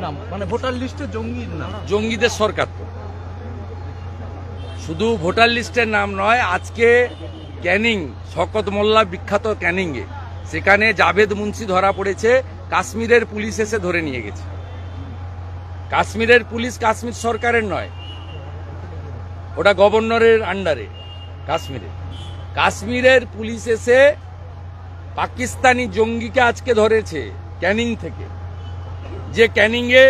নাম, মানে ভোটার লিস্টে জঙ্গির নাম। জঙ্গিদের সরকার তো শুধু ভোটার লিস্টের নাম নয়, আজকে ক্যানিং শওকত মোল্লা বিখ্যাত ক্যানিংয়ে সেখানে জাভেদ মুন্সি ধরা পড়েছে, কাশ্মীরের পুলিশ এসে ধরে নিয়ে গেছে। কাশ্মীরের পুলিশ কাশ্মীর সরকারের নয়, ওটা গভর্নরের আন্ডারে। কাশ্মীরের পুলিশ এসে পাকিস্তানি জঙ্গিকে আজকে ধরেছে ক্যানিং থেকে, যে ক্যানিংয়ে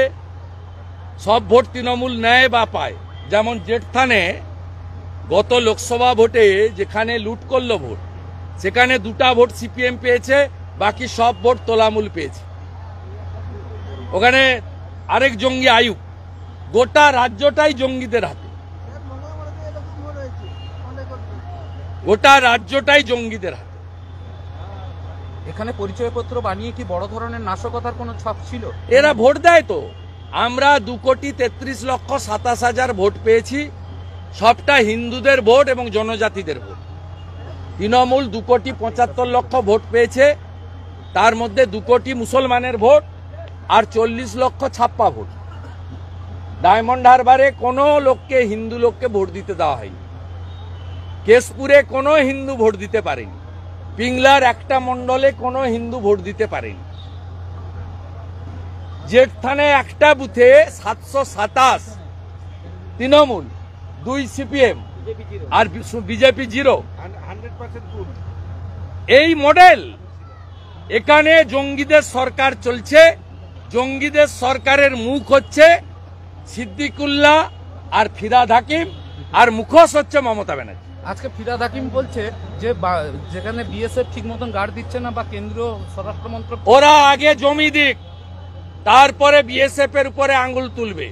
সব ভোট তৃণমূল নেয় বা পায়। যেমন জেঠথানে গত লোকসভা ভোটে যেখানে লুট করলো ভোট, সেখানে 2টা ভোট সিপিএম পেয়েছে, বাকি সব ভোট তোলামূল পেয়েছে। ওখানে আরেক জঙ্গি আয়ুব, গোটা রাজ্যটাই জঙ্গিদের হাতে, গোটা রাজ্যটাই জঙ্গিদের হাতে। এখানে পরিচয়পত্র বানিয়ে কি বড় ধরনের নাশকতার কোনো ছক ছিল? এরা ভোট দেয় তো। আমরা 2,33,27,000 ভোট পেয়েছি, সবটা হিন্দুদের ভোট এবং জনজাতিদের ভোট। তৃণমূল 2,75,00,000 ভোট পেয়েছে, তার মধ্যে 2 কোটি মুসলমানের ভোট আর 40 লক্ষ ছাপ্পা ভোট। ডায়মন্ড হারবারে কোনো লোককে, হিন্দু লোককে ভোট দিতে দেওয়া হয়নি। কেশপুরে কোনো হিন্দু ভোট দিতে পারেনি। পিংলার একটা মণ্ডলে কোনো হিন্দু ভোট দিতে পারেনি। জেঠথানে একটা বুথে 727 তৃণমূল, 2 সিপিএম আর বিজেপি 0। এই মডেল, এখানে জঙ্গিদের সরকার চলছে। জঙ্গিদের সরকারের মুখ হচ্ছে সিদ্দিকুল্লাহ আর ফিরহাদ হাকিম, আর মুখোশ হচ্ছে মমতা ব্যানার্জি। আজকে ফিরহাদ হাকিম বলছে যে যেখানে বিএসএফ ঠিক মতন গার্ড দিচ্ছে না বা কেন্দ্রীয় স্বরাষ্ট্র মন্ত্রক, ওরা আগে জমি দিক, তারপরে বিএসএফ এর উপরে আঙ্গুল তুলবে।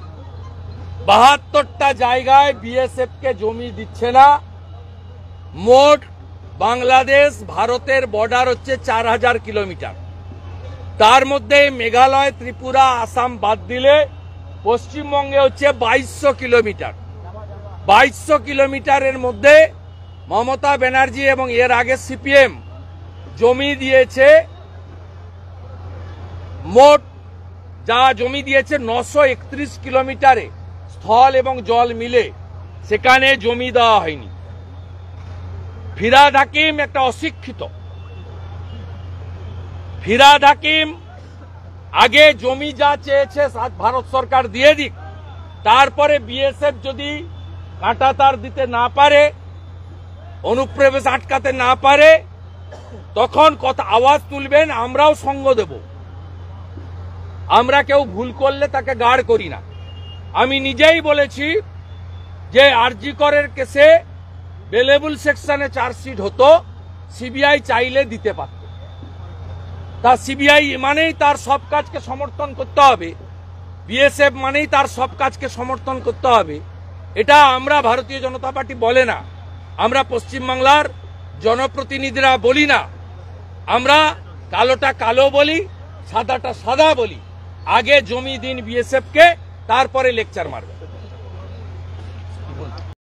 72টা জায়গায় বিএসএফ কে জমি দিচ্ছে না। মোট বাংলাদেশ ভারতের বর্ডার হচ্ছে 4000 কিলোমিটার, তার মধ্যে মেঘালয়, ত্রিপুরা, আসাম বাদ দিলে পশ্চিমবঙ্গে হচ্ছে 2200 কিলোমিটার। 2200 কিলোমিটারের মধ্যে মমতা ব্যানার্জি এবং এর আগে সিপিএম জমি দিয়েছে, মোট যা জমি দিয়েছে 931 কিলোমিটারে, স্থল এবং জল মিলে, সেখানে জমি দেওয়া হয়নি। ফিরহাদ হাকিম একটা অশিক্ষিত। ফিরহাদ হাকিম আগে জমি যা চেয়েছে ভারত সরকার দিয়ে দিক, তারপরে বিএসএফ যদি কাঁটাতার দিতে না পারে, অনুপ্রবেশ আটকাতে না পারে, তখন কথা আওয়াজ তুলবেন, আমরাও সঙ্গ দেব। আমরা কেউ ভুল করলে তাকে গার্ড করি না। আমি নিজেই বলেছি যে আরজি করের কেসে বেলেবল সেকশনে চার্জশিট হতো, সিবিআই চাইলে দিতে পারত। তা সিবিআই মানেই তার সব কাজকে সমর্থন করতে হবে, বিএসএফ মানেই তার সব কাজকে সমর্থন করতে হবে, এটা আমরা ভারতীয় জনতা পার্টি বলে না, আমরা পশ্চিমবাংলার জনপ্রতিনিধিরা বলি না। আমরা কালোটা কালো বলি, সাদাটা সাদা বলি। আগে জমি দিন বিএসএফ কে, তারপরে লেকচার মারবে।